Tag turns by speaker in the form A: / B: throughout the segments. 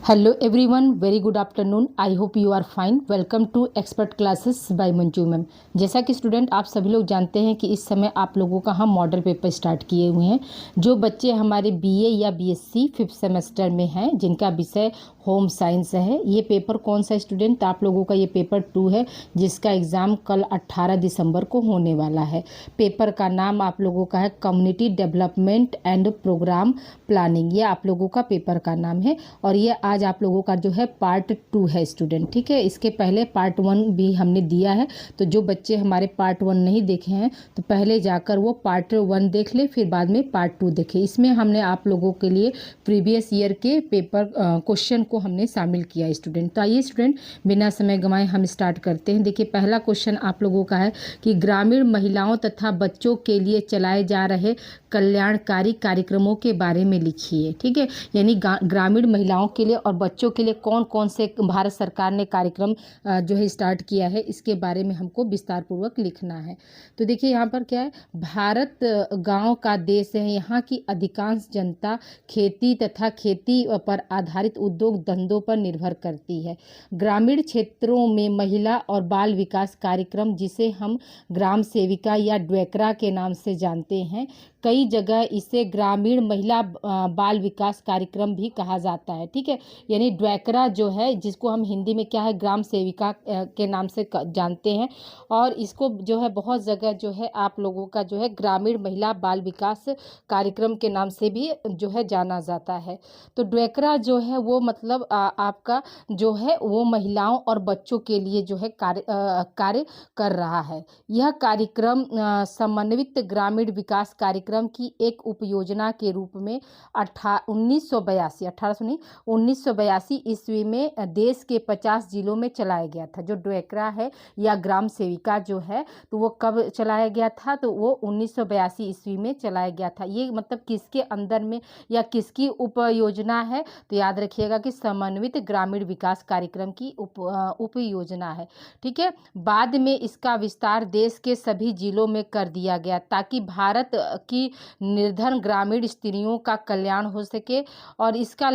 A: Hello everyone, very good afternoon. I hope you are fine. Welcome to expert classes by Manju ma'am. जैसा कि student आप सभी लोग जानते हैं कि इस समय आप लोगों का हम मॉडल पेपर स्टार्ट किए हुए हैं। जो बच्चे हमारे बीए या बीएससी 5th सेमेस्टर में हैं, जिनका विषय होम साइंस है, ये पेपर कौन सा स्टूडेंट आप लोगों का ये पेपर 2 है, जिसका एग्ज़ाम कल 18 दिसंबर को होने वाला है। पेपर का नाम आप लोगों का है community development and program planning. ये आप लोगों का पेपर का नाम है और ये आज आप लोगों का जो है पार्ट 2 है स्टूडेंट। ठीक है, इसके पहले पार्ट 1 भी हमने दिया है, तो जो बच्चे हमारे पार्ट 1 नहीं देखे हैं तो पहले जाकर वो पार्ट 1 देख ले, फिर बाद में पार्ट 2 देखे। इसमें हमने आप लोगों के लिए प्रीवियस ईयर के पेपर क्वेश्चन को हमने शामिल किया स्टूडेंट। तो आइए स्टूडेंट, बिना समय गंवाए हम स्टार्ट करते हैं। देखिए, पहला क्वेश्चन आप लोगों का है कि ग्रामीण महिलाओं तथा बच्चों के लिए चलाए जा रहे कल्याणकारी कार्यक्रमों के बारे में लिखिए। ठीक है, यानी ग्रामीण महिलाओं के लिए और बच्चों के लिए कौन कौन से भारत सरकार ने कार्यक्रम जो है स्टार्ट किया है, इसके बारे में हमको विस्तार पूर्वक लिखना है। तो देखिए यहाँ पर क्या है, भारत गांव का देश है। यहाँ की अधिकांश जनता खेती तथा खेती पर आधारित उद्योग धंधों पर निर्भर करती है। ग्रामीण क्षेत्रों में महिला और बाल विकास कार्यक्रम, जिसे हम ग्राम सेविका या ड्वेकरा के नाम से जानते हैं, कई जगह इसे ग्रामीण महिला बाल विकास कार्यक्रम भी कहा जाता है। ठीक है, यानी ड्वेकरा जो है, जिसको हम हिंदी में क्या है ग्राम सेविका के नाम से जानते हैं, और इसको जो है बहुत जगह जो है आप लोगों का जो है ग्रामीण महिला बाल विकास कार्यक्रम के नाम से भी जो है जाना जाता है। तो ड्वेकरा जो है वो मतलब आपका जो है वो महिलाओं और बच्चों के लिए जो है कार्य कर रहा है। यह कार्यक्रम समन्वित ग्रामीण विकास कार्यक्रम की एक उपयोजना के रूप में 1982 ईस्वी में देश के 50 जिलों में चलाया गया था। जो ड्वेकरा है या ग्राम सेविका जो है, तो वो कब चलाया गया था, तो वो 1982 ईस्वी में चलाया गया था। ये मतलब किसके अंदर में या किसकी उपयोजना है, तो याद रखिएगा कि समन्वित ग्रामीण विकास कार्यक्रम की उपयोजना है। ठीक है, बाद में इसका विस्तार देश के सभी जिलों में कर दिया गया ताकि भारत की निर्धन ग्रामीण स्त्रियों का कल्याण हो सके। और इसका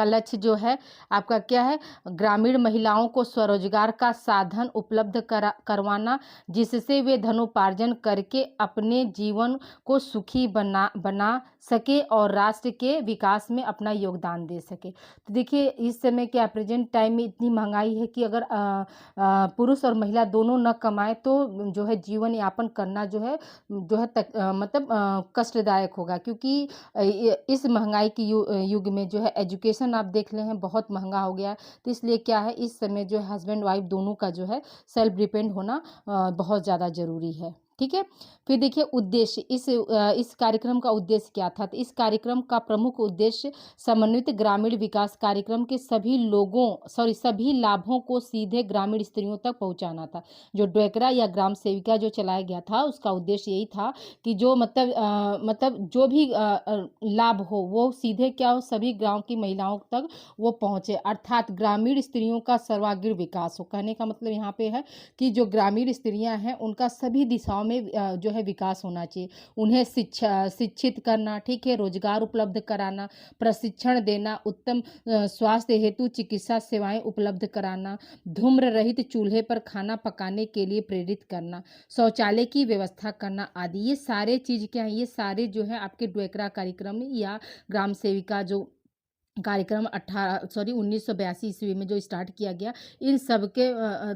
A: लक्ष्य जो है आपका क्या है, ग्रामीण महिलाओं को स्वरोजगार का साधन उपलब्ध करवाना, जिससे वे धनोपार्जन करके अपने जीवन को सुखी बना सके और राष्ट्र के विकास में अपना योगदान दे सके। तो देखिए, इस समय क्या प्रेजेंट टाइम में इतनी महंगाई है कि अगर पुरुष और महिला दोनों न कमाए तो जो है जीवन यापन करना जो है मतलब कष्टदायक होगा, क्योंकि इस महंगाई की युग में जो है एजुकेशन आप देख रहे हैं बहुत महंगा हो गया है। तो इसलिए क्या है, इस समय जो है हस्बैंड वाइफ दोनों का जो है सेल्फ डिपेंड होना बहुत ज़्यादा ज़रूरी है। ठीक है, फिर देखिए उद्देश्य, इस कार्यक्रम का उद्देश्य क्या था। तो इस कार्यक्रम का प्रमुख उद्देश्य समन्वित ग्रामीण विकास कार्यक्रम के सभी लाभों को सीधे ग्रामीण स्त्रियों तक पहुंचाना था। जो ड्वेकरा या ग्राम सेविका जो चलाया गया था, उसका उद्देश्य यही था कि जो मतलब जो भी लाभ हो वो सीधे क्या हो, सभी गांव की महिलाओं तक वो पहुंचे, अर्थात ग्रामीण स्त्रियों का सर्वांगीण विकास हो। कहने का मतलब यहाँ पे है कि जो ग्रामीण स्त्रियां हैं उनका सभी दिशाओं में जो है विकास होना चाहिए। उन्हें शिक्षित करना, ठीक है, रोजगार उपलब्ध कराना, प्रशिक्षण देना, उत्तम स्वास्थ्य हेतु चिकित्सा सेवाएं उपलब्ध कराना, धूम्र रहित चूल्हे पर खाना पकाने के लिए प्रेरित करना, शौचालय की व्यवस्था करना आदि। ये सारे चीज़ क्या है, ये सारे जो है आपके ड्वेकरा कार्यक्रम या ग्राम सेविका जो कार्यक्रम 1982 ईस्वी में जो स्टार्ट किया गया, इन सब के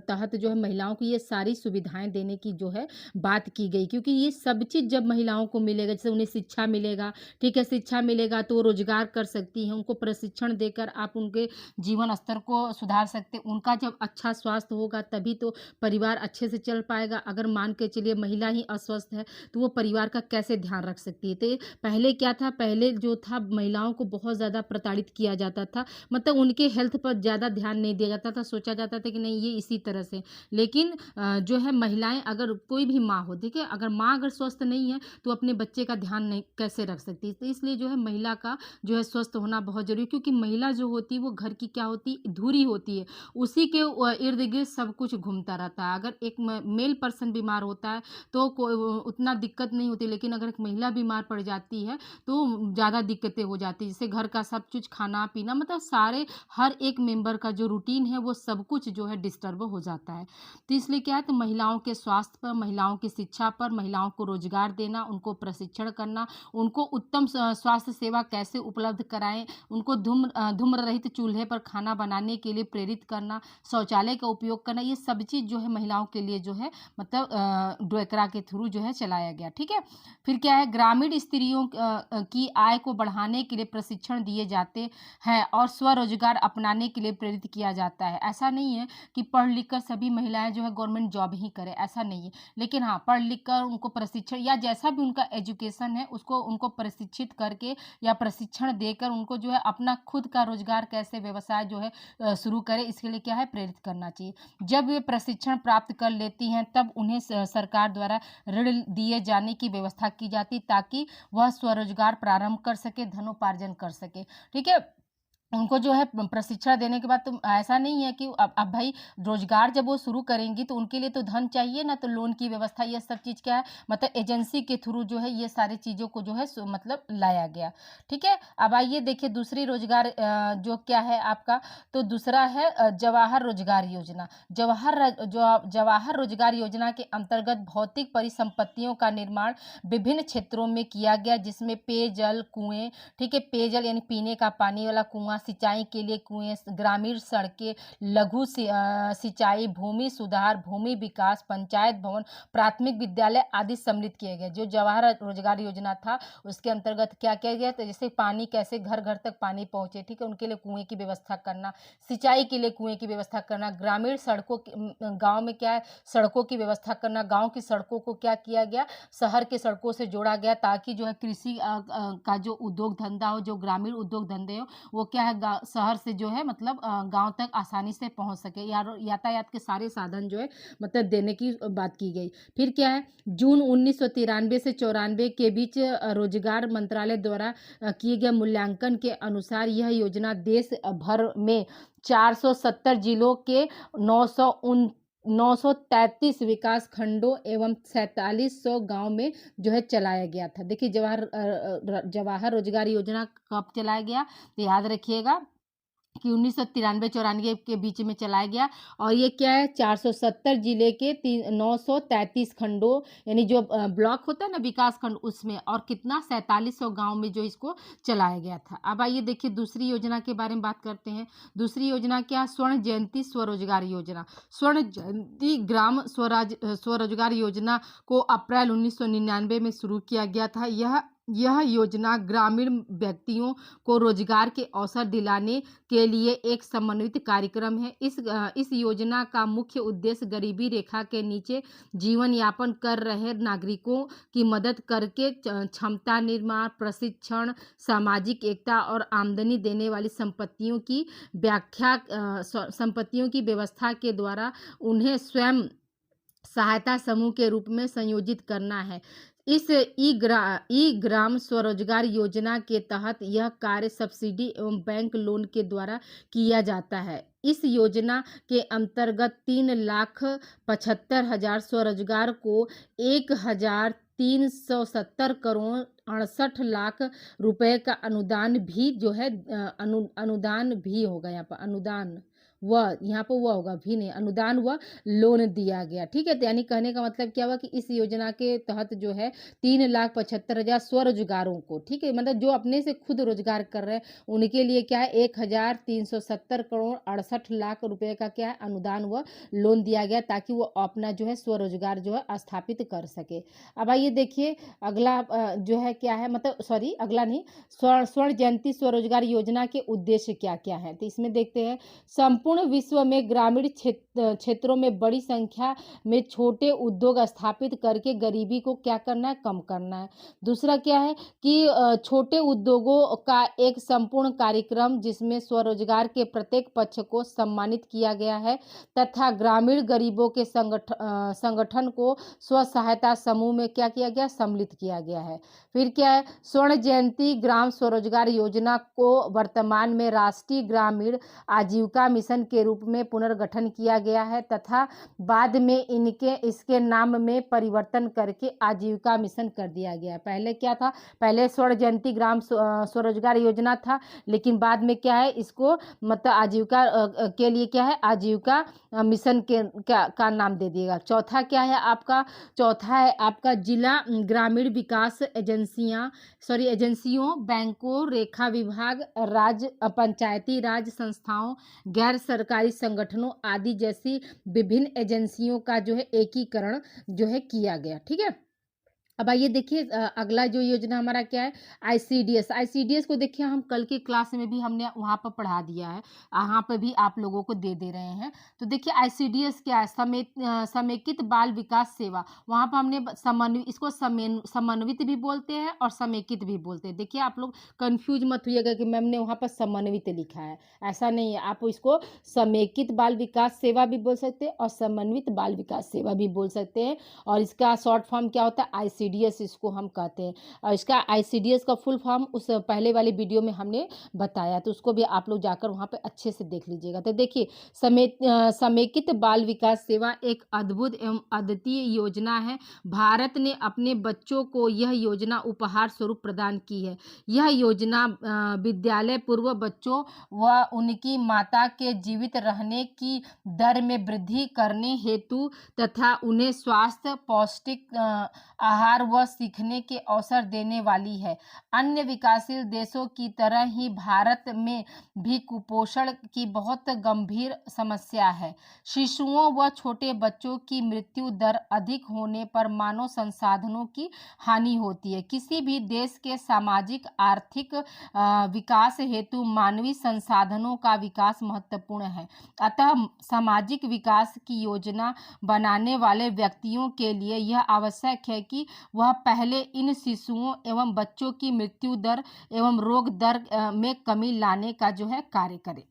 A: तहत जो है महिलाओं को ये सारी सुविधाएं देने की जो है बात की गई। क्योंकि ये सब चीज़ जब महिलाओं को मिलेगा, जैसे उन्हें शिक्षा मिलेगा, ठीक है, शिक्षा मिलेगा तो वो रोजगार कर सकती हैं, उनको प्रशिक्षण देकर आप उनके जीवन स्तर को सुधार सकते हैं। उनका जब अच्छा स्वास्थ्य होगा तभी तो परिवार अच्छे से चल पाएगा। अगर मान के चलिए महिला ही अस्वस्थ है तो वो परिवार का कैसे ध्यान रख सकती है। तो पहले क्या था, पहले जो था महिलाओं को बहुत ज़्यादा प्रताड़ित किया जाता था, मतलब उनके हेल्थ पर ज़्यादा ध्यान नहीं दिया जाता था। सोचा जाता था कि नहीं ये इसी तरह से, लेकिन जो है महिलाएं, अगर कोई भी माँ हो, देखिए अगर माँ अगर स्वस्थ नहीं है तो अपने बच्चे का ध्यान नहीं कैसे रख सकती। तो इसलिए जो है महिला का जो है स्वस्थ होना बहुत जरूरी है, क्योंकि महिला जो होती है वो घर की क्या होती, धुरी होती है, उसी के इर्द गिर्द सब कुछ घूमता रहता है। अगर एक मेल पर्सन बीमार होता है तो उतना दिक्कत नहीं होती, लेकिन अगर एक महिला बीमार पड़ जाती है तो ज़्यादा दिक्कतें हो जाती है। जैसे घर का सब कुछ खाना पीना, मतलब सारे हर एक मेंबर का जो रूटीन है वो सब कुछ जो है डिस्टर्ब हो जाता है। तो इसलिए क्या है, तो महिलाओं के स्वास्थ्य पर, महिलाओं की शिक्षा पर, महिलाओं को रोजगार देना, उनको प्रशिक्षण करना, उनको उत्तम स्वास्थ्य सेवा कैसे उपलब्ध कराएं, उनको धूम्र रहित चूल्हे पर खाना बनाने के लिए प्रेरित करना, शौचालय का उपयोग करना, ये सब चीज़ जो है महिलाओं के लिए जो है मतलब ड्वेकरा के थ्रू जो है चलाया गया। ठीक है। फिर क्या है, ग्रामीण स्त्रियों की आय को बढ़ाने के लिए प्रशिक्षण दिए जाते हैं और स्वरोजगार अपनाने के लिए प्रेरित किया जाता है। ऐसा नहीं है कि पढ़ लिख कर सभी महिलाएं जो है गवर्नमेंट जॉब ही करें, ऐसा नहीं है। लेकिन हाँ, पढ़ लिख कर उनको प्रशिक्षण या जैसा भी उनका एजुकेशन है उसको उनको प्रशिक्षित करके या प्रशिक्षण देकर उनको जो है अपना खुद का रोजगार कैसे व्यवसाय जो है शुरू करें, इसके लिए क्या है, प्रेरित करना चाहिए। जब वे प्रशिक्षण प्राप्त कर लेती हैं तब उन्हें सरकार द्वारा ऋण दिए जाने की व्यवस्था की जाती, ताकि वह स्वरोजगार प्रारंभ कर सके, धनोपार्जन कर सके। ठीक है। उनको जो है प्रशिक्षण देने के बाद तो ऐसा नहीं है कि अब भाई रोजगार जब वो शुरू करेंगी तो उनके लिए तो धन चाहिए ना, तो लोन की व्यवस्था, ये सब चीज़ क्या है, मतलब एजेंसी के थ्रू जो है ये सारी चीज़ों को जो है मतलब लाया गया। ठीक है। अब आइए देखिए दूसरी रोजगार जो क्या है आपका, तो दूसरा है जवाहर रोजगार योजना। जवाहर रोजगार योजना के अंतर्गत भौतिक परिसंपत्तियों का निर्माण विभिन्न क्षेत्रों में किया गया, जिसमें पेयजल कुएं, ठीक है, पेयजल यानी पीने का पानी वाला कुआं, सिंचाई के लिए कुएं, ग्रामीण सड़कें, लघु सिंचाई, भूमि सुधार, भूमि विकास, पंचायत भवन, प्राथमिक विद्यालय आदि सम्मिलित किए गए। जो जवाहर रोजगार योजना था उसके अंतर्गत क्या किया गया, तो जैसे पानी कैसे घर घर तक पानी पहुंचे, ठीक है, उनके लिए कुएं की व्यवस्था करना, सिंचाई के लिए कुएं की व्यवस्था करना, ग्रामीण सड़कों गाँव में क्या है, सड़कों की व्यवस्था करना, गाँव की सड़कों को क्या किया गया, शहर के सड़कों से जोड़ा गया, ताकि जो है कृषि का जो उद्योग धंधा हो, जो ग्रामीण उद्योग धंधे हो, वो क्या है शहर से जो है मतलब गांव तक आसानी से पहुंच सके, या यातायात के सारे साधन जो है मतलब देने की बात की गई। फिर क्या है, जून 1993 से 94 के बीच रोजगार मंत्रालय द्वारा किए गए मूल्यांकन के अनुसार यह योजना देश भर में 470 जिलों के 933 विकास खंडों एवं 4700 गांव में जो है चलाया गया था। देखिए जवाहर रोजगार योजना कब चलाया गया, तो याद रखिएगा कि 1993-94 के बीच में चलाया गया, और ये क्या है, 470 जिले के 933 खंडों यानी जो ब्लॉक होता है ना विकास खंड, उसमें, और कितना 4700 गांव में जो इसको चलाया गया था। अब आइए देखिए दूसरी योजना के बारे में बात करते हैं। दूसरी योजना क्या, स्वर्ण जयंती स्वरोजगार योजना। स्वर्ण जयंती ग्राम स्वरोजगार योजना को अप्रैल 1999 में शुरू किया गया था। यह योजना ग्रामीण व्यक्तियों को रोजगार के अवसर दिलाने के लिए एक समन्वित कार्यक्रम है। इस योजना का मुख्य उद्देश्य गरीबी रेखा के नीचे जीवन यापन कर रहे नागरिकों की मदद करके क्षमता निर्माण, प्रशिक्षण, सामाजिक एकता और आमदनी देने वाली संपत्तियों की व्यवस्था के द्वारा उन्हें स्वयं सहायता समूह के रूप में संयोजित करना है। इस ई ग्राम स्वरोजगार योजना के तहत यह कार्य सब्सिडी एवं बैंक लोन के द्वारा किया जाता है। इस योजना के अंतर्गत 3,75,000 स्वरोजगार को 1,370 करोड़ 68 लाख रुपए का अनुदान भी जो है अनुदान भी होगा, यहाँ पर अनुदान यहाँ पर वह होगा भी नहीं, अनुदान व लोन दिया गया। ठीक है, तो यानी कहने का मतलब क्या हुआ कि इस योजना के तहत जो है 3,75,000 स्वरोजगारों को, ठीक है, मतलब जो अपने से खुद रोजगार कर रहे हैं उनके लिए क्या है 1,370 करोड़ 68 लाख रुपए का क्या है अनुदान व लोन दिया गया, ताकि वो अपना जो है स्वरोजगार जो है स्थापित कर सके। अब आइए देखिए अगला जो है क्या है, मतलब सॉरी अगला नहीं, स्वर्ण जयंती स्वरोजगार योजना के उद्देश्य क्या क्या है, तो इसमें देखते हैं। संपूर्ण विश्व में ग्रामीण क्षेत्रों में बड़ी संख्या में छोटे उद्योग स्थापित करके गरीबी को क्या करना है, कम करना है। दूसरा क्या है कि छोटे उद्योगों का एक संपूर्ण कार्यक्रम जिसमें स्वरोजगार के प्रत्येक पक्ष को सम्मानित किया गया है, तथा ग्रामीण गरीबों के संगठन को स्व सहायता समूह में क्या किया गया, सम्मिलित किया गया है। फिर क्या है, स्वर्ण जयंती ग्राम स्वरोजगार योजना को वर्तमान में राष्ट्रीय ग्रामीण आजीविका मिशन मिशन के रूप में पुनर्गठन किया गया है तथा बाद में इसके नाम में परिवर्तन करके आजीविका मिशन कर दिया गया है। पहले क्या था, पहले स्वर्ण जयंती ग्राम स्वरोजगार योजना था, लेकिन बाद में क्या है, इसको मतलब आजीविका के लिए क्या है, आजीविका मिशन का नाम दे दिएगा। चौथा क्या है आपका, चौथा है आपका जिला ग्रामीण विकास एजेंसियों, बैंकों, रेखा विभाग, राज्य पंचायती राज संस्थाओं, गैर सरकारी संगठनों आदि जैसी विभिन्न एजेंसियों का जो है एकीकरण जो है किया गया। ठीक है, अब आइए देखिए अगला जो योजना हमारा क्या है, आईसीडीएस को देखिए हम कल की क्लास में भी हमने वहाँ पर पढ़ा दिया है, यहाँ पे भी आप लोगों को दे रहे हैं। तो देखिए आईसीडीएस क्या है, समेकित बाल विकास सेवा। वहाँ पर हमने इसको समन्वित भी बोलते हैं और समेकित भी बोलते हैं। देखिए आप लोग कंफ्यूज मत होइएगा कि मैम ने वहाँ पर समन्वित लिखा है, ऐसा नहीं है। आप इसको समेकित बाल विकास सेवा भी बोल सकते हैं और समन्वित बाल विकास सेवा भी बोल सकते हैं। और इसका शॉर्ट फॉर्म क्या होता है, आईसीडीएस इसको हम कहते हैं। और इसका आईसीडीएस का फुल फॉर्म उस पहले वाली वीडियो में हमने बताया, तो उसको भी आप लोग जाकर वहाँ पे अच्छे से देख लीजिएगा। तो देखिए समेकित बाल विकास सेवा एक अद्भुत एवं अद्वितीय योजना है। भारत ने अपने बच्चों को यह योजना उपहार स्वरूप प्रदान की है। यह योजना विद्यालय पूर्व बच्चों व उनकी माता के जीवित रहने की दर में वृद्धि करने हेतु तथा उन्हें स्वास्थ्य, पौष्टिक आहार व सीखने के अवसर देने वाली है। अन्य विकासशील देशों की तरह ही भारत में भी कुपोषण की बहुत गंभीर समस्या है। शिशुओं व छोटे बच्चों की मृत्यु दर अधिक होने पर मानव संसाधनों की हानि होती है। किसी भी देश के सामाजिक आर्थिक विकास हेतु मानवीय संसाधनों का विकास महत्वपूर्ण है। अतः सामाजिक विकास की योजना बनाने वाले व्यक्तियों के लिए यह आवश्यक है कि वह पहले इन शिशुओं एवं बच्चों की मृत्यु दर एवं रोग दर में कमी लाने का जो है कार्य करे।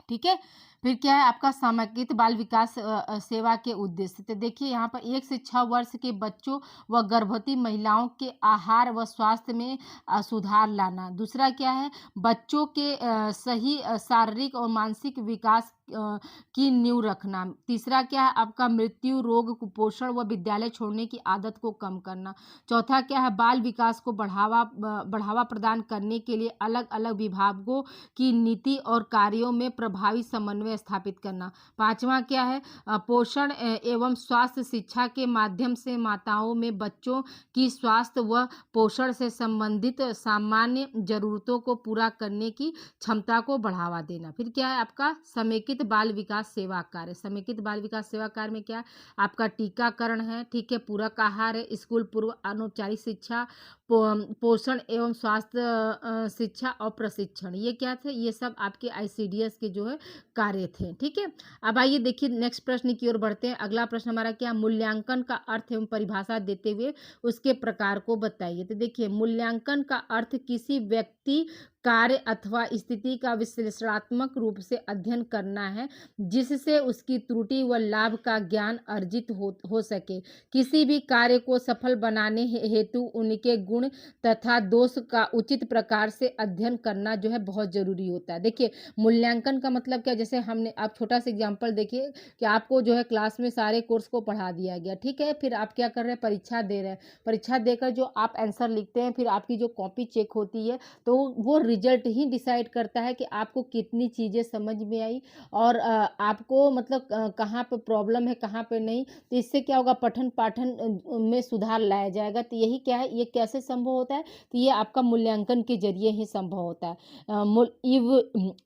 A: ठीक है, फिर क्या है आपका समेकित बाल विकास सेवा के उद्देश्य। तो देखिए यहाँ पर 1 से 6 वर्ष के बच्चों व गर्भवती महिलाओं के आहार व स्वास्थ्य में सुधार लाना। दूसरा क्या है, बच्चों के सही शारीरिक और मानसिक विकास की नींव रखना। तीसरा क्या है आपका मृत्यु, रोग, कुपोषण व विद्यालय छोड़ने की आदत को कम करना। चौथा क्या है, बाल विकास को बढ़ावा प्रदान करने के लिए अलग अलग विभागों की नीति और कार्यों में प्रभावी समन्वय स्थापित करना। पांचवा क्या है, पोषण एवं स्वास्थ्य शिक्षा के माध्यम से माताओं में बच्चों की स्वास्थ्य व पोषण से संबंधित सामान्य जरूरतों को पूरा करने की क्षमता को बढ़ावा देना। फिर क्या है आपका समेकित बाल विकास सेवा कार्य। समेकित बाल विकास सेवा कार्य में क्या आपका टीकाकरण है, ठीक है, पूरक आहार है, स्कूल पूर्व अनौपचारिक शिक्षा, पोषण एवं स्वास्थ्य शिक्षा और प्रशिक्षण। ये क्या थे, ये सब आपके आईसीडीएस के जो है कार्य थे। ठीक है, अब आइए देखिए नेक्स्ट प्रश्न की ओर बढ़ते हैं। अगला प्रश्न हमारा क्या, मूल्यांकन का अर्थ एवं परिभाषा देते हुए उसके प्रकार को बताइए। तो देखिए मूल्यांकन का अर्थ किसी व्यक्ति, कार्य अथवा स्थिति का विश्लेषणात्मक रूप से अध्ययन करना है जिससे उसकी त्रुटि व लाभ का ज्ञान अर्जित हो सके। किसी भी कार्य को सफल बनाने हेतु उनके गुण तथा दोष का उचित प्रकार से अध्ययन करना जो है बहुत जरूरी होता है। देखिए मूल्यांकन का मतलब क्या, जैसे हमने आप छोटा सा एग्जांपल देखिए कि आपको जो है क्लास में सारे कोर्स को पढ़ा दिया गया, ठीक है, फिर आप क्या कर रहे हैं, परीक्षा दे रहे हैं। परीक्षा देकर जो आप आंसर लिखते हैं, फिर आपकी जो कॉपी चेक होती है तो वो रिजल्ट ही डिसाइड करता है कि आपको कितनी चीज़ें समझ में आई और आपको मतलब कहाँ पे प्रॉब्लम है, कहाँ पे नहीं। तो इससे क्या होगा, पठन पाठन में सुधार लाया जाएगा। तो यही क्या है, ये कैसे संभव होता है, तो ये आपका मूल्यांकन के जरिए ही संभव होता है।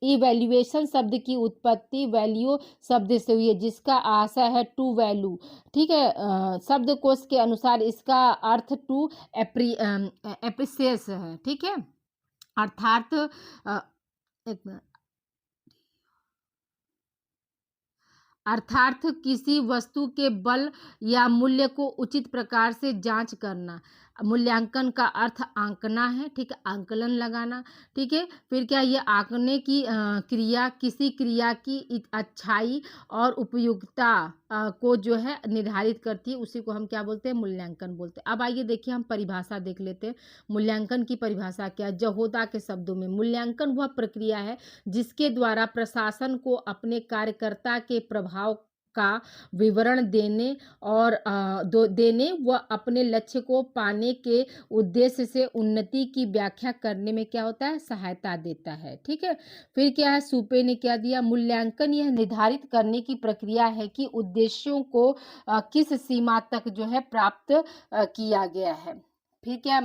A: इवैल्यूएशन शब्द की उत्पत्ति वैल्यू शब्द से हुई है जिसका आशय है टू वैल्यू। ठीक है, शब्दकोश के अनुसार इसका अर्थ टू एप्रिसिएट है। ठीक है, अर्थात एक मिनट, अर्थात किसी वस्तु के बल या मूल्य को उचित प्रकार से जांच करना। मूल्यांकन का अर्थ आंकना है, ठीक है, आंकलन लगाना, ठीक है। फिर क्या, ये आंकने की क्रिया किसी क्रिया की अच्छाई और उपयुक्तता को जो है निर्धारित करती है, उसी को हम क्या बोलते हैं, मूल्यांकन बोलते हैं। अब आइए देखिए हम परिभाषा देख लेते हैं। मूल्यांकन की परिभाषा क्या है? जहोदा के शब्दों में मूल्यांकन वह प्रक्रिया है जिसके द्वारा प्रशासन को अपने कार्यकर्ता के प्रभाव का विवरण देने और देने व अपने लक्ष्य को पाने के उद्देश्य से उन्नति की व्याख्या करने में क्या होता है, सहायता देता है, ठीक है। फिर क्या है, सुपे ने क्या दिया, मूल्यांकन यह निर्धारित करने की प्रक्रिया है कि उद्देश्यों को किस सीमा तक जो है प्राप्त किया गया है। फिर क्या,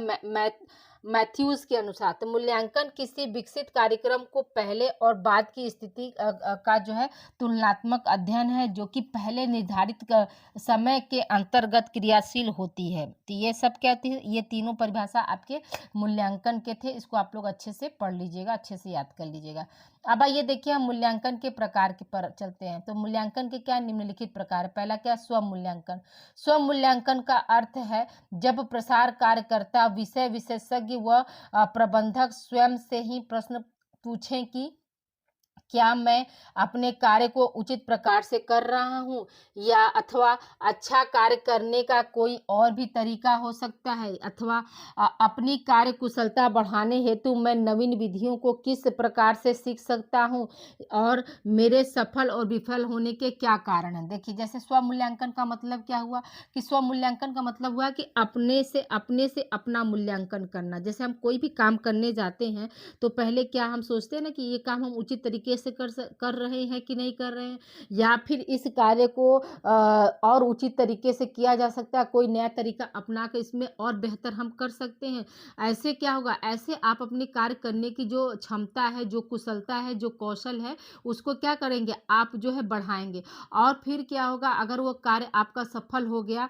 A: मैथ्यूज के अनुसार तो मूल्यांकन किसी विकसित कार्यक्रम को पहले और बाद की स्थिति का जो है तुलनात्मक अध्ययन है, जो कि पहले निर्धारित समय के अंतर्गत क्रियाशील होती है। तो ये सब क्या होती है, ये तीनों परिभाषा आपके मूल्यांकन के थे। इसको आप लोग अच्छे से पढ़ लीजिएगा, अच्छे से याद कर लीजिएगा। अब आइए देखिए हम मूल्यांकन के प्रकार के पर चलते हैं। तो मूल्यांकन के क्या निम्नलिखित प्रकार है। पहला क्या, स्व मूल्यांकन। स्व मूल्यांकन का अर्थ है जब प्रसार कार्यकर्ता, विषय विशेषज्ञ व प्रबंधक स्वयं से ही प्रश्न पूछें कि क्या मैं अपने कार्य को उचित प्रकार से कर रहा हूँ, या अथवा अच्छा कार्य करने का कोई और भी तरीका हो सकता है, अथवा अपनी कार्य कुशलता बढ़ाने हेतु मैं नवीन विधियों को किस प्रकार से सीख सकता हूँ, और मेरे सफल और विफल होने के क्या कारण हैं। देखिए, जैसे स्व मूल्यांकन का मतलब क्या हुआ कि स्व मूल्यांकन का मतलब हुआ कि अपने से अपना मूल्यांकन करना। जैसे हम कोई भी काम करने जाते हैं तो पहले क्या हम सोचते हैं ना कि ये काम हम उचित तरीके से कर रहे हैं कि नहीं कर रहे हैं, या फिर इस कार्य को और उचित तरीके से किया जा सकता है, कोई नया तरीका अपना कर इसमें और बेहतर हम कर सकते हैं। ऐसे क्या होगा, ऐसे आप अपने कार्य करने की जो क्षमता है, जो कुशलता है, जो कौशल है, उसको क्या करेंगे, आप जो है बढ़ाएंगे। और फिर क्या होगा, अगर वो कार्य आपका सफल हो गया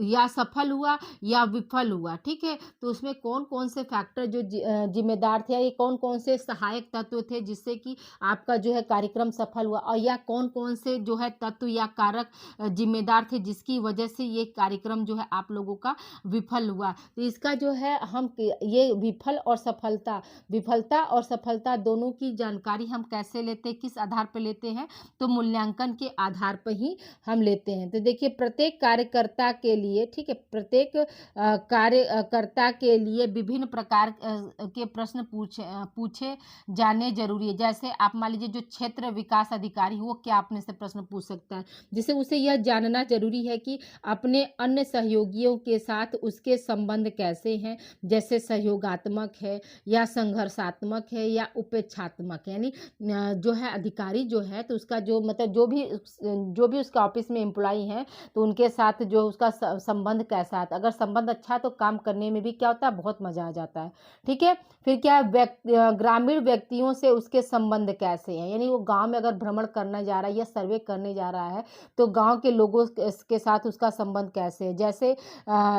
A: या सफल हुआ या विफल हुआ, ठीक है, तो उसमें कौन कौन से फैक्टर जो जिम्मेदार थे, या ये कौन कौन से सहायक तत्व थे जिससे कि आपका जो है कार्यक्रम सफल हुआ, और या कौन कौन से जो है तत्व या कारक जिम्मेदार थे जिसकी वजह से ये कार्यक्रम जो है आप लोगों का विफल हुआ। तो इसका जो है हम ये विफलता और सफलता दोनों की जानकारी हम कैसे लेते हैं, किस आधार पर लेते हैं, तो मूल्यांकन के आधार पर ही हम लेते हैं। तो देखिए, प्रत्येक कार्यकर्ता के लिए, ठीक है, प्रत्येक कार्यकर्ता के लिए विभिन्न प्रकार के प्रश्न पूछे जाने जरूरी है। जैसे आप मान लीजिए जो क्षेत्र विकास अधिकारी वो क्या अपने से प्रश्न पूछ सकता है, जिसे उसे यह जानना जरूरी है कि अपने अन्य सहयोगियों के साथ उसके संबंध कैसे हैं, जैसे सहयोगात्मक है या संघर्षात्मक है या उपेक्षात्मक है। यानी जो है अधिकारी जो है, तो उसका जो मतलब जो भी उसका ऑफिस में एम्प्लॉई है, तो उनके साथ जो उसका संबंध कैसा है। अगर संबंध अच्छा है तो काम करने में भी क्या होता है, बहुत मजा आ जाता है, ठीक है। फिर क्या, ग्रामीण व्यक्तियों से उसके संबंध कैसे हैं, यानी वो गांव में अगर भ्रमण करने जा रहा है या सर्वे करने जा रहा है, तो गांव के लोगों के साथ उसका संबंध कैसे है।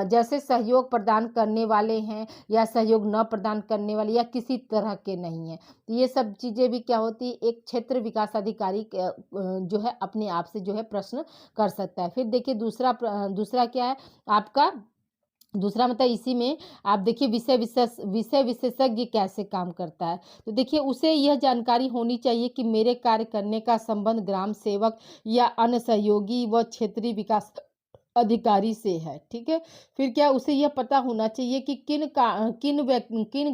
A: जैसे सहयोग प्रदान करने वाले हैं या सहयोग न प्रदान करने वाले, या किसी तरह के नहीं है। तो ये सब चीज़ें भी क्या होती है, एक क्षेत्र विकास अधिकारी जो है अपने आप से जो है प्रश्न कर सकता है। फिर देखिए दूसरा क्या है आपका, दूसरा मतलब इसी में आप देखिए विषय विशेषज्ञ कैसे काम करता है। तो देखिए, उसे यह जानकारी होनी चाहिए कि मेरे कार्य करने का संबंध ग्राम सेवक या अन्य सहयोगी व क्षेत्रीय विकास अधिकारी से है, ठीक है। फिर क्या, उसे यह पता होना चाहिए कि किन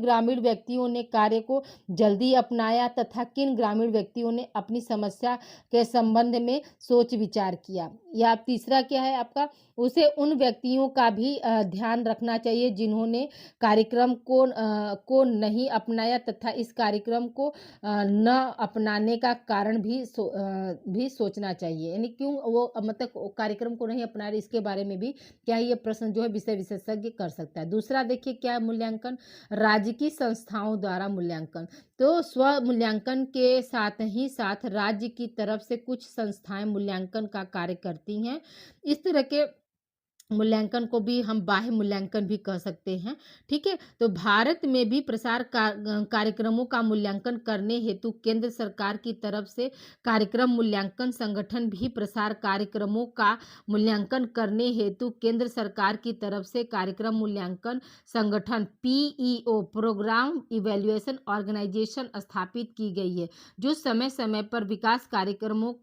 A: ग्रामीण व्यक्तियों ने कार्य को जल्दी अपनाया, तथा किन ग्रामीण व्यक्तियों ने अपनी समस्या के संबंध में सोच विचार किया। या तीसरा क्या है आपका, उसे उन व्यक्तियों का भी ध्यान रखना चाहिए जिन्होंने कार्यक्रम को नहीं अपनाया, तथा इस कार्यक्रम को न अपनाने का कारण भी सोचना चाहिए। यानी क्यों वो मतलब कार्यक्रम को नहीं अपना रहे, इसके बारे में भी क्या ये प्रश्न जो है विषय विशेषज्ञ कर सकता है। दूसरा देखिए क्या है, मूल्यांकन राजकीय संस्थाओं द्वारा मूल्यांकन। तो स्व मूल्यांकन के साथ ही साथ राज्य की तरफ से कुछ संस्थाएं मूल्यांकन का कार्य करती हैं। इस तरह के मूल्यांकन को भी हम बाह्य मूल्यांकन भी कह सकते हैं, ठीक है? तो भारत में भी प्रसार कार्यक्रमों का मूल्यांकन करने हेतु केंद्र सरकार की तरफ से कार्यक्रम मूल्यांकन संगठन भी प्रसार कार्यक्रमों का मूल्यांकन करने हेतु केंद्र सरकार की तरफ से कार्यक्रम मूल्यांकन संगठन पीईओ प्रोग्राम इवैल्यूएशन ऑर्गेनाइजेशन स्थापित की गई है, जो समय-समय पर विकास कार्यक्रमों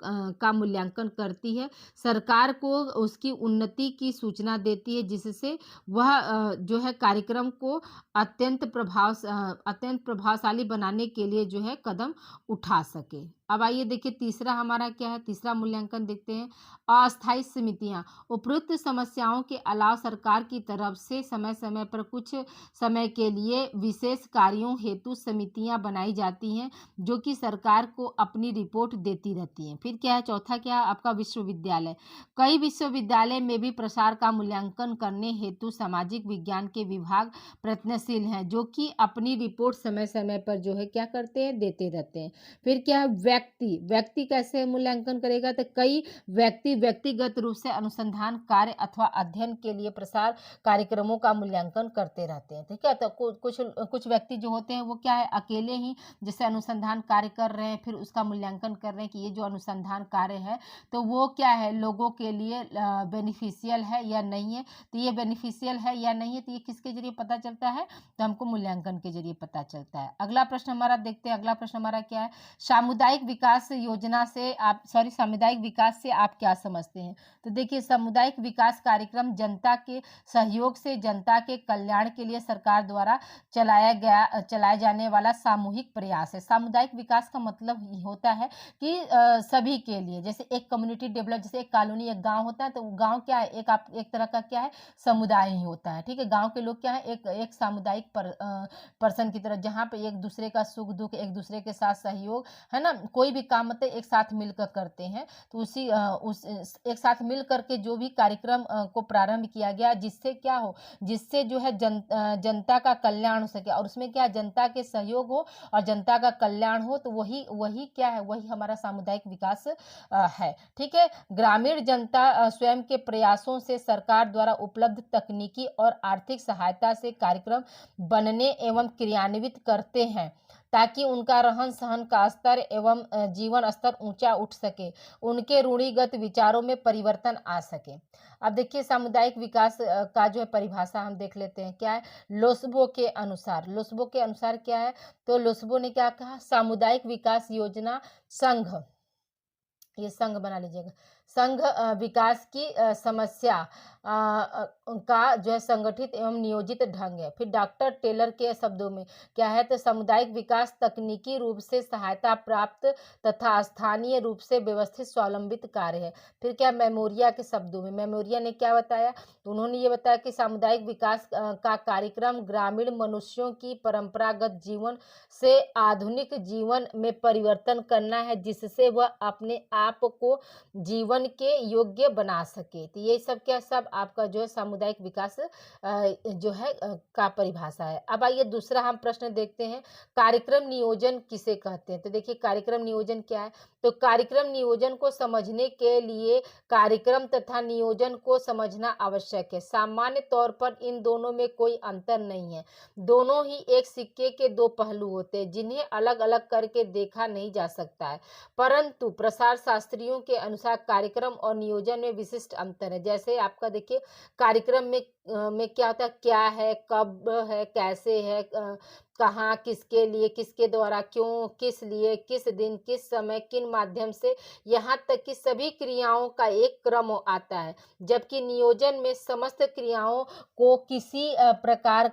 A: का मूल्यांकन करती है। सरकार को उसकी उन्नति की सूचना देती है, जिससे वह जो है कार्यक्रम को अत्यंत प्रभावशाली बनाने के लिए जो है कदम उठा सके। अब आइए देखिए तीसरा हमारा क्या है, तीसरा मूल्यांकन देखते हैं। अस्थायी समितियां उपरोक्त समस्याओं के अलावा सरकार की तरफ से समय समय पर कुछ समय के लिए विशेष कार्यों हेतु समितियां बनाई जाती हैं, जो कि सरकार को अपनी रिपोर्ट देती रहती हैं। फिर क्या है, चौथा क्या है आपका, विश्वविद्यालय। कई विश्वविद्यालय में भी प्रसार का मूल्यांकन करने हेतु सामाजिक विज्ञान के विभाग प्रयत्नशील हैं, जो कि अपनी रिपोर्ट समय समय पर जो है क्या करते हैं, देते रहते हैं। फिर क्या है, व्यक्ति। व्यक्ति कैसे मूल्यांकन करेगा, तो कई व्यक्ति व्यक्तिगत रूप से अनुसंधान कार्य अथवा अध्ययन के लिए प्रसार कार्यक्रमों का मूल्यांकन करते रहते हैं, ठीक है। तो कुछ कुछ व्यक्ति जो होते हैं वो क्या है, अकेले ही जैसे अनुसंधान कार्य कर रहे हैं, फिर उसका मूल्यांकन कर रहे हैं कि ये जो अनुसंधान कार्य है तो वो क्या है, लोगों के लिए बेनिफिशियल है या नहीं है। तो ये बेनिफिशियल है या नहीं है, तो ये किसके जरिए पता चलता है, तो हमको मूल्यांकन के जरिए पता चलता है। अगला प्रश्न हमारा देखते हैं, अगला प्रश्न हमारा क्या है, सामुदायिक विकास योजना से आप सामुदायिक विकास से आप क्या समझते हैं। तो देखिए, सामुदायिक विकास कार्यक्रम जनता के सहयोग से जनता के कल्याण के लिए सरकार द्वारा चलाया जाने वाला सामूहिक प्रयास है। सामुदायिक विकास का मतलब ये होता है कि सभी के लिए, जैसे एक कम्युनिटी डेवलप, जैसे एक कॉलोनी, एक गांव होता है, तो गांव क्या है, एक तरह का क्या है, समुदाय ही होता है, ठीक है। गांव के लोग क्या है, एक सामुदायिक पर्सन की तरह, जहाँ पे एक दूसरे का सुख दुख, एक दूसरे के साथ सहयोग, है ना, कोई भी काम मतलब एक साथ मिलकर करते हैं। तो उस एक साथ मिल करके जो भी कार्यक्रम को प्रारंभ किया गया, जिससे क्या हो, जिससे जो है जनता का कल्याण हो सके, और उसमें क्या, जनता के सहयोग हो और जनता का कल्याण हो, तो वही क्या है, वही हमारा सामुदायिक विकास है, ठीक है। ग्रामीण जनता स्वयं के प्रयासों से सरकार द्वारा उपलब्ध तकनीकी और आर्थिक सहायता से कार्यक्रम बनने एवं क्रियान्वित करते हैं, ताकि उनका रहन सहन का स्तर एवं जीवन स्तर ऊंचा उठ सके, उनके रूढ़िगत विचारों में परिवर्तन आ सके। अब देखिए, सामुदायिक विकास का जो है परिभाषा हम देख लेते हैं, क्या है, लोस्बो के अनुसार क्या है, तो लोस्बो ने क्या कहा, सामुदायिक विकास योजना संघ, ये संघ बना लीजिएगा, संघ विकास की समस्या का जो है संगठित एवं नियोजित ढंग है। फिर डॉक्टर टेलर के शब्दों में क्या है, तो सामुदायिक विकास तकनीकी रूप से सहायता प्राप्त तथा स्थानीय रूप से व्यवस्थित स्वावलंबित कार्य है। फिर क्या, मेमोरिया के शब्दों में, मेमोरिया ने क्या बताया, तो उन्होंने ये बताया कि सामुदायिक विकास का कार्यक्रम ग्रामीण मनुष्यों की परंपरागत जीवन से आधुनिक जीवन में परिवर्तन करना है, जिससे वह अपने आप को जीवन के योग्य बना सके। तो ये सब क्या, सब आपका जो है सामुदायिक विकास जो है का परिभाषा है। अब आइए दूसरा हम प्रश्न देखते हैं, कार्यक्रम नियोजन किसे कहते हैं। तो देखिए, कार्यक्रम नियोजन क्या है, तो कार्यक्रम नियोजन को समझने के लिए कार्यक्रम तथा नियोजन को समझना आवश्यक है। सामान्य तौर पर इन दोनों में कोई अंतर नहीं है, दोनों ही एक सिक्के के दो पहलू होते हैं, जिन्हें अलग अलग करके देखा नहीं जा सकता है। परंतु प्रसार शास्त्रियों के अनुसार कार्यक्रम और नियोजन में विशिष्ट अंतर है। जैसे आपका देखिए, कार्यक्रम में क्या होता है, क्या है, कब है, कैसे है, कहाँ, किसके लिए, किसके द्वारा, क्यों, किस लिए, किस दिन, किस समय, किन माध्यम से, यहाँ तक कि सभी क्रियाओं का एक क्रम आता है। जबकि नियोजन में समस्त क्रियाओं को किसी प्रकार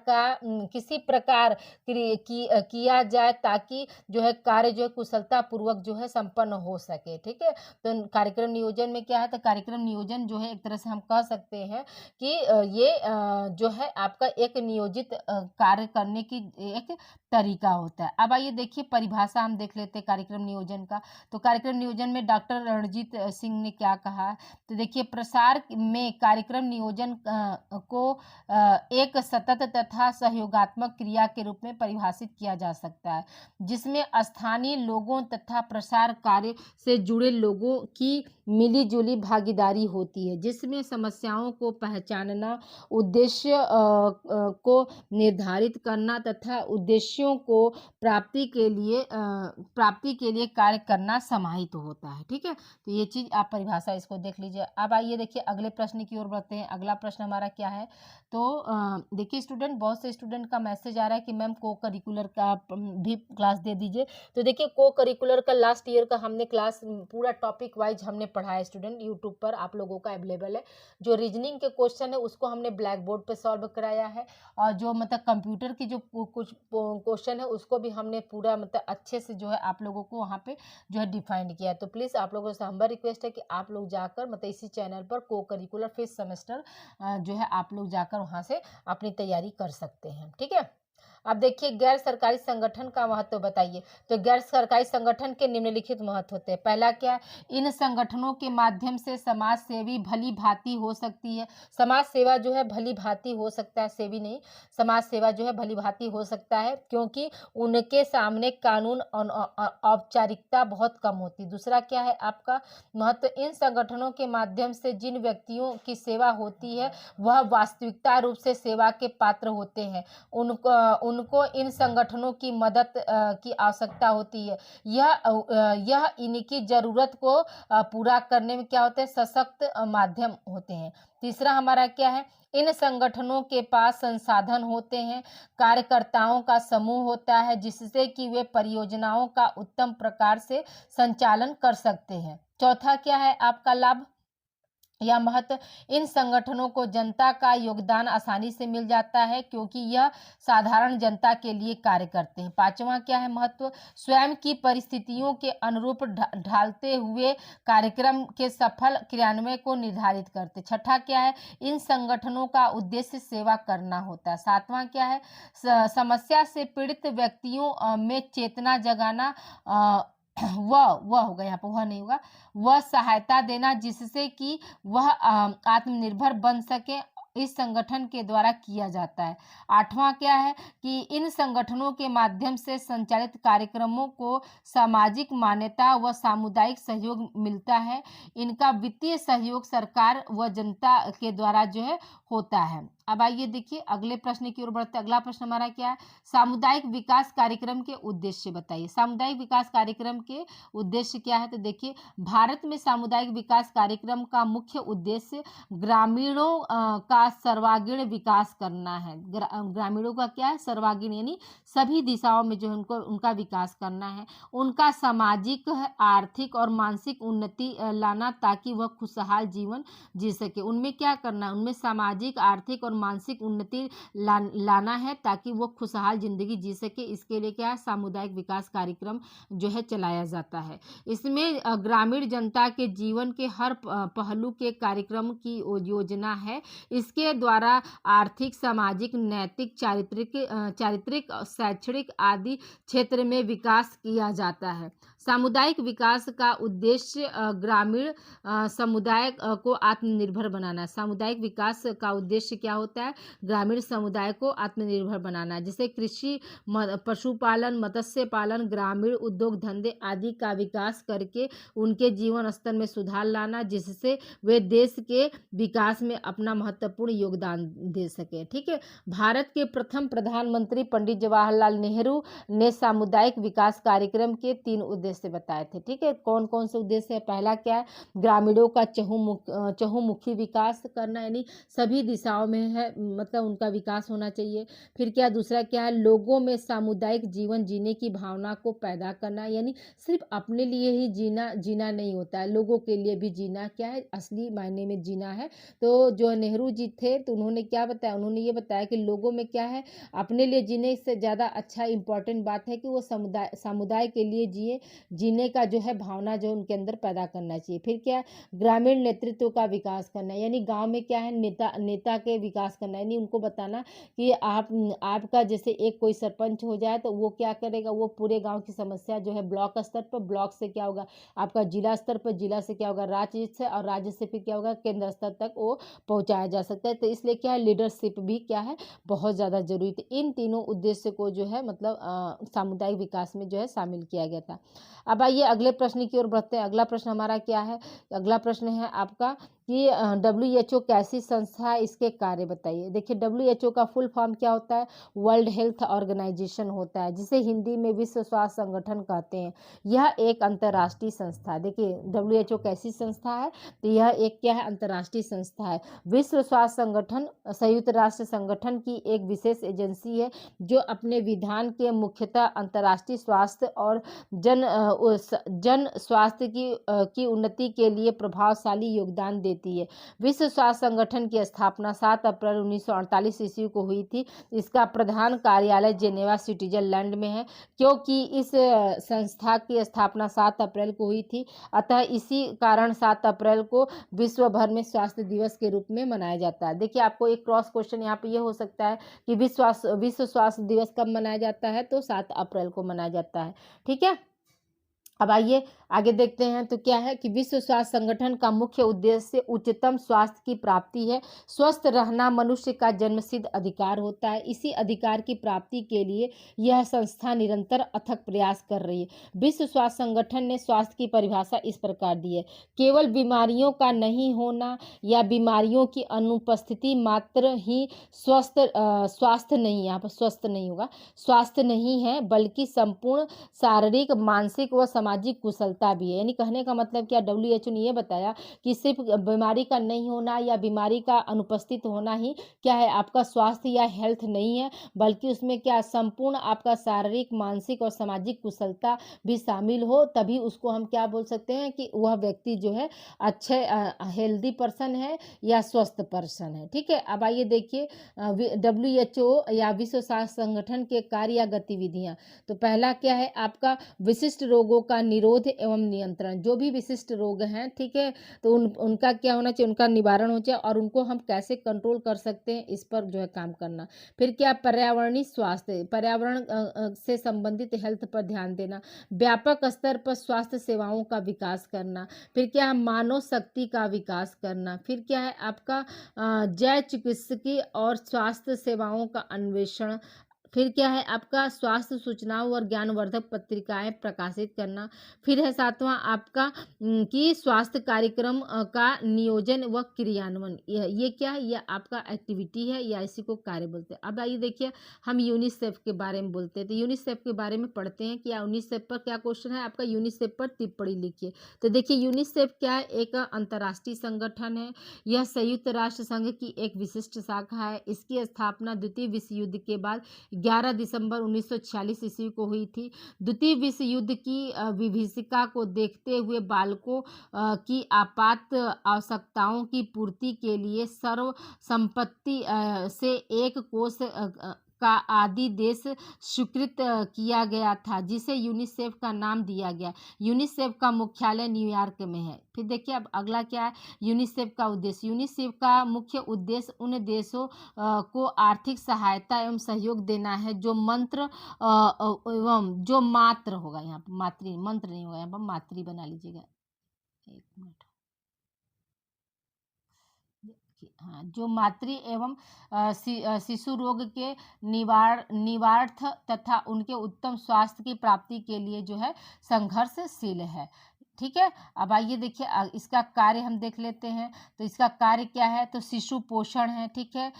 A: किया जाए, ताकि जो है कार्य जो है कुशलता पूर्वक जो है संपन्न हो सके, ठीक है। तो कार्यक्रम नियोजन में क्या है, तो कार्यक्रम नियोजन जो है एक तरह से हम कह सकते हैं कि ये जो है आपका एक नियोजित कार्य करने की एक तरीका होता है। अब आइए देखिए परिभाषा हम देख लेते हैं कार्यक्रम नियोजन का। तो कार्यक्रम नियोजन में डॉक्टर रणजीत सिंह ने क्या कहा है? तो देखिए प्रसार में कार्यक्रम नियोजन को एक सतत तथा सहयोगात्मक क्रिया के रूप में परिभाषित किया जा सकता है, जिसमें स्थानीय लोगों तथा प्रसार कार्य से जुड़े लोगों की मिली-जुली भागीदारी होती है, जिसमें समस्याओं को पहचानना, उद्देश्य को निर्धारित करना तथा उद्देश्यों को प्राप्ति के लिए कार्य करना समाहित होता है। ठीक है, तो ये चीज आप परिभाषा इसको देख लीजिए। अब आइए देखिए अगले प्रश्न की ओर बढ़ते हैं। अगला प्रश्न हमारा क्या है? तो देखिए स्टूडेंट, बहुत से स्टूडेंट का मैसेज आ रहा है कि मैम को करिकुलर का भी क्लास दे दीजिए। तो देखिए को करिकुलर का लास्ट ईयर का हमने क्लास पूरा टॉपिक वाइज हमने पढ़ा है स्टूडेंट, यूट्यूब पर आप लोगों का अवेलेबल है। जो रीजनिंग के क्वेश्चन है उसको हमने ब्लैक बोर्ड पे सॉल्व कराया है, और जो मतलब कंप्यूटर की जो कुछ क्वेश्चन है उसको भी हमने पूरा मतलब अच्छे से जो है आप लोगों को वहाँ पे जो है डिफाइंड किया है। तो प्लीज़ आप लोगों से हम्बल रिक्वेस्ट है कि आप लोग जाकर मतलब इसी चैनल पर को करिकुलर फिफ्थ सेमेस्टर जो है आप लोग जाकर वहाँ से अपनी तैयारी कर सकते हैं। ठीक है, अब देखिए गैर सरकारी संगठन का महत्व बताइए। तो गैर सरकारी संगठन के निम्नलिखित महत्व होते हैं। पहला क्या है? इन संगठनों के माध्यम से समाज सेवी भली भांति हो सकती है। समाज सेवा जो है भली भांति हो सकता है, सेवी नहीं, समाज सेवा जो है भली भांति हो सकता है, क्योंकि उनके सामने कानून और औपचारिकता बहुत कम होती। दूसरा क्या है आपका महत्व? इन संगठनों के माध्यम से जिन व्यक्तियों की सेवा होती है वह वास्तविकता रूप से सेवा के पात्र होते हैं। उनको इन संगठनों की मदद की आवश्यकता होती है। यह इनकी जरूरत को पूरा करने में क्या होते हैं? सशक्त माध्यम होते हैं। तीसरा हमारा क्या है? इन संगठनों के पास संसाधन होते हैं, कार्यकर्ताओं का समूह होता है, जिससे कि वे परियोजनाओं का उत्तम प्रकार से संचालन कर सकते हैं। चौथा क्या है आपका लाभ या महत्व? इन संगठनों को जनता का योगदान आसानी से मिल जाता है, क्योंकि यह साधारण जनता के लिए कार्य करते हैं। पांचवा क्या है महत्व? स्वयं की परिस्थितियों के अनुरूप ढालते हुए कार्यक्रम के सफल क्रियान्वयन को निर्धारित करते। छठा क्या है? इन संगठनों का उद्देश्य सेवा करना होता है। सातवां क्या है? समस्या से पीड़ित व्यक्तियों में चेतना जगाना, वह होगा, यहाँ पर वह नहीं होगा, वह सहायता देना जिससे कि वह आत्मनिर्भर बन सके, इस संगठन के द्वारा किया जाता है। आठवां क्या है? कि इन संगठनों के माध्यम से संचालित कार्यक्रमों को सामाजिक मान्यता व सामुदायिक सहयोग मिलता है। इनका वित्तीय सहयोग सरकार व जनता के द्वारा जो है होता है। अब आइए देखिए अगले प्रश्न की ओर बढ़ते। अगला प्रश्न हमारा क्या है? सामुदायिक विकास कार्यक्रम के उद्देश्य बताइए। सामुदायिक विकास कार्यक्रम के उद्देश्य क्या है? तो देखिए भारत में सामुदायिक विकास कार्यक्रम का मुख्य उद्देश्य ग्रामीणों का सर्वांगीण विकास करना है। ग्रामीणों का क्या है? सर्वांगीण, यानी सभी दिशाओं में जो है उनका विकास करना है। उनका सामाजिक, आर्थिक और मानसिक उन्नति लाना, ताकि वह खुशहाल जीवन जी सके। उनमें क्या करना है? उनमें सामाजिक, आर्थिक और मानसिक उन्नति लाना है, ताकि वो खुशहाल जिंदगी जी सके। इसके लिए क्या है? सामुदायिक विकास कार्यक्रम जो है चलाया जाता है। इसमें ग्रामीण जनता के जीवन के हर पहलू के कार्यक्रम की योजना है। इसके द्वारा आर्थिक, सामाजिक, नैतिक, चारित्रिक, शैक्षणिक आदि क्षेत्र में विकास किया जाता है। सामुदायिक विकास का उद्देश्य ग्रामीण समुदाय को आत्मनिर्भर बनाना है। सामुदायिक विकास का उद्देश्य क्या होता है? ग्रामीण समुदाय को आत्मनिर्भर बनाना, जैसे कृषि, पशुपालन, मत्स्य पालन, ग्रामीण उद्योग धंधे आदि का विकास करके उनके जीवन स्तर में सुधार लाना, जिससे वे देश के विकास में अपना महत्वपूर्ण योगदान दे सके। ठीक है, भारत के प्रथम प्रधानमंत्री पंडित जवाहरलाल नेहरू ने सामुदायिक विकास कार्यक्रम के 3 उद्देश्य बताए थे। ठीक है, कौन कौन से उद्देश्य है? पहला क्या है? ग्रामीणों का चहुमुखी विकास करना, यानी सभी दिशाओं में है मतलब उनका विकास होना चाहिए। फिर क्या? दूसरा क्या है? लोगों में सामुदायिक जीवन जीने की भावना को पैदा करना, यानी सिर्फ अपने लिए ही जीना नहीं होता है, लोगों के लिए भी जीना क्या है? असली मायने में जीना है। तो जो नेहरू जी थे तो उन्होंने क्या बताया? उन्होंने ये बताया कि लोगों में क्या है? अपने लिए जीने से ज़्यादा अच्छा इंपॉर्टेंट बात है कि वो समुदाय के लिए जीने का जो है भावना जो उनके अंदर पैदा करना चाहिए। फिर क्या? ग्रामीण नेतृत्व का विकास करना, यानी गांव में क्या है? नेता के विकास करना, यानी उनको बताना कि आपका जैसे एक कोई सरपंच हो जाए तो वो क्या करेगा, वो पूरे गांव की समस्या जो है ब्लॉक स्तर पर, ब्लॉक से क्या होगा आपका जिला स्तर पर, जिला से क्या होगा राज्य से, और राज्य से फिर क्या होगा केंद्र स्तर तक वो पहुंचाया जा सकता है। तो इसलिए क्या है, लीडरशिप भी क्या है बहुत ज़्यादा जरूरी थी। इन तीनों उद्देश्य को जो है मतलब सामुदायिक विकास में जो है शामिल किया गया था। अब आइए अगले प्रश्न की ओर बढ़ते हैं। अगला प्रश्न हमारा क्या है, अगला प्रश्न है आपका कि WHO कैसी संस्था है, इसके कार्य बताइए। देखिए WHO का फुल फॉर्म क्या होता है, वर्ल्ड हेल्थ ऑर्गेनाइजेशन होता है, जिसे हिंदी में विश्व स्वास्थ्य संगठन कहते हैं। यह एक अंतर्राष्ट्रीय संस्था है। देखिए WHO कैसी संस्था है, तो यह एक क्या है अंतर्राष्ट्रीय संस्था है। विश्व स्वास्थ्य संगठन संयुक्त राष्ट्र संगठन की एक विशेष एजेंसी है जो अपने विधान के मुख्यतः अंतर्राष्ट्रीय स्वास्थ्य और जन स्वास्थ्य की उन्नति के लिए प्रभावशाली योगदान देती है। विश्व स्वास्थ्य संगठन की स्थापना 7 अप्रैल 1948 ईस्वी को हुई थी। इसका प्रधान कार्यालय जेनेवा स्विट्जरलैंड में है। क्योंकि इस संस्था की स्थापना 7 अप्रैल को हुई थी, अतः इसी कारण 7 अप्रैल को विश्व भर में स्वास्थ्य दिवस के रूप में मनाया जाता है। देखिए आपको एक क्रॉस क्वेश्चन यहाँ पे ये हो सकता है कि विश्व स्वास्थ्य दिवस कब मनाया जाता है, तो 7 अप्रैल को मनाया जाता है। ठीक है, अब आइए आगे देखते हैं। तो क्या है कि विश्व स्वास्थ्य संगठन का मुख्य उद्देश्य उच्चतम स्वास्थ्य की प्राप्ति है। स्वस्थ रहना मनुष्य का जन्मसिद्ध अधिकार होता है। इसी अधिकार की प्राप्ति के लिए यह संस्था निरंतर अथक प्रयास कर रही है। विश्व स्वास्थ्य संगठन ने स्वास्थ्य की परिभाषा इस प्रकार दी है, केवल बीमारियों का नहीं होना या बीमारियों की अनुपस्थिति मात्र ही स्वास्थ्य नहीं, यहाँ पर स्वस्थ नहीं होगा, स्वास्थ्य नहीं है, बल्कि संपूर्ण शारीरिक मानसिक व सामाजिक कुशलता भी है। यानी कहने का मतलब क्या, WHO ने ये बताया कि सिर्फ बीमारी का नहीं होना या बीमारी का अनुपस्थित होना ही क्या है आपका स्वास्थ्य या हेल्थ नहीं है, बल्कि उसमें क्या संपूर्ण आपका शारीरिक मानसिक और सामाजिक कुशलता भी शामिल हो, तभी उसको हम क्या बोल सकते हैं कि वह व्यक्ति जो है अच्छे हेल्दी पर्सन है या स्वस्थ पर्सन है। ठीक है, अब आइए देखिए WHO या विश्व स्वास्थ्य संगठन के कार्य या गतिविधियां। तो पहला क्या है आपका विशिष्ट रोगों का निरोध एवं नियंत्रण। जो भी विशिष्ट रोग हैं, ठीक है, तो उनका क्या होना चाहिए, उनका निवारण हो जाए और उनको हम कैसे कंट्रोल कर सकते हैं, इस पर जो है काम करना। फिर क्या पर्यावरणीय स्वास्थ्य, पर्यावरण से संबंधित हेल्थ पर ध्यान देना। व्यापक स्तर पर स्वास्थ्य सेवाओं का विकास करना। फिर क्या है मानव शक्ति का विकास करना। फिर क्या है आपका जय चिकित्सकीय और स्वास्थ्य सेवाओं का अन्वेषण। फिर क्या है आपका स्वास्थ्य सूचनाओं और ज्ञानवर्धक पत्रिकाएं प्रकाशित करना। फिर है सातवां आपका कि स्वास्थ्य कार्यक्रम का नियोजन व क्रियान्वयन। ये क्या है, ये आपका एक्टिविटी है या इसी को कार्य बोलते हैं। अब आइए देखिए हम यूनिसेफ के बारे में बोलते हैं। तो यूनिसेफ के बारे में पढ़ते हैं कि यूनिसेफ पर क्या क्वेश्चन है आपका, यूनिसेफ पर टिप्पणी लिखिए। तो देखिए यूनिसेफ क्या है, एक अंतर्राष्ट्रीय संगठन है। यह संयुक्त राष्ट्र संघ की एक विशिष्ट शाखा है। इसकी स्थापना द्वितीय विश्व युद्ध के बाद 11 दिसंबर 1946 ईस्वी को हुई थी। द्वितीय विश्व युद्ध की विभीषिका को देखते हुए बालकों की आपात आवश्यकताओं की पूर्ति के लिए सर्व संपत्ति से एक कोष का आदि देश स्वीकृत किया गया था, जिसे यूनिसेफ का नाम दिया गया। यूनिसेफ का मुख्यालय न्यूयॉर्क में है। फिर देखिए अब अगला क्या है, यूनिसेफ का उद्देश्य। यूनिसेफ का मुख्य उद्देश्य उन देशों को आर्थिक सहायता एवं सहयोग देना है जो एवं जो मात्र होगा, यहाँ पर मातृ मंत्र नहीं होगा, यहाँ पर मातृ बना लीजिएगा, एक मिनट। हाँ, जो मातृ एवं शिशु रोग के निवारण तथा उनके उत्तम स्वास्थ्य की प्राप्ति के लिए जो है संघर्षशील है। ठीक है, अब आइए देखिए इसका कार्य हम देख लेते हैं। तो इसका कार्य क्या है, तो शिशु पोषण है, ठीक है,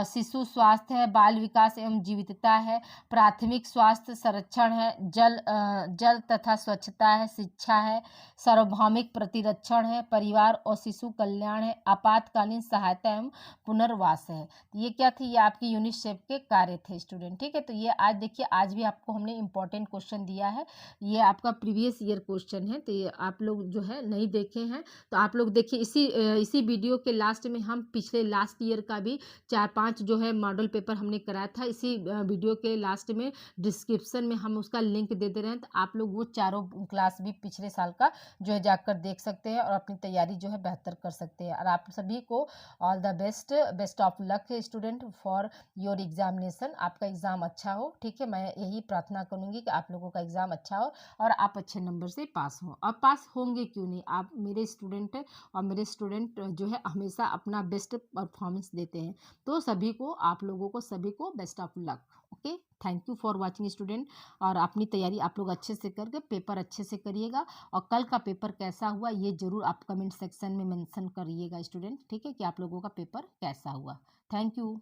A: शिशु स्वास्थ्य है, बाल विकास एवं जीवितता है, प्राथमिक स्वास्थ्य संरक्षण है, जल तथा स्वच्छता है, शिक्षा है, सार्वभौमिक प्रतिरक्षण है, परिवार और शिशु कल्याण है, आपातकालीन सहायता एवं पुनर्वास है। तो ये क्या थी, ये आपकी यूनिसेफ के कार्य थे स्टूडेंट। ठीक है, तो ये आज देखिए आज भी आपको हमने इंपॉर्टेंट क्वेश्चन दिया है, ये आपका प्रीवियस ईयर क्वेश्चन है। तो ये आप लोग जो है नहीं देखे हैं तो आप लोग देखिए। इसी वीडियो के लास्ट में हम पिछले लास्ट ईयर का भी 4-5 जो है मॉडल पेपर हमने कराया था। इसी वीडियो के लास्ट में डिस्क्रिप्शन में हम उसका लिंक दे दे रहे हैं, तो आप लोग वो चारों क्लास भी पिछले साल का जो है जाकर देख सकते हैं और अपनी तैयारी जो है बेहतर कर सकते हैं। और आप सभी को all the best, best of luck student for your examination. आपका एग्ज़ाम अच्छा हो, ठीक है। मैं यही प्रार्थना करूँगी कि आप लोगों का एग्ज़ाम अच्छा हो और आप अच्छे नंबर से पास हो। और पास होंगे क्यों नहीं, आप मेरे स्टूडेंट हैं और मेरे स्टूडेंट जो है हमेशा अपना बेस्ट परफॉर्मेंस देते हैं। तो सभी को, आप लोगों को सभी को best of luck. Okay, thank you for watching student. और अपनी तैयारी आप लोग अच्छे से करके पेपर अच्छे से करिएगा और कल का पेपर कैसा हुआ ये ज़रूर आप कमेंट सेक्शन में मेंशन करिएगा स्टूडेंट, ठीक है, कि आप लोगों का पेपर कैसा हुआ। Thank you.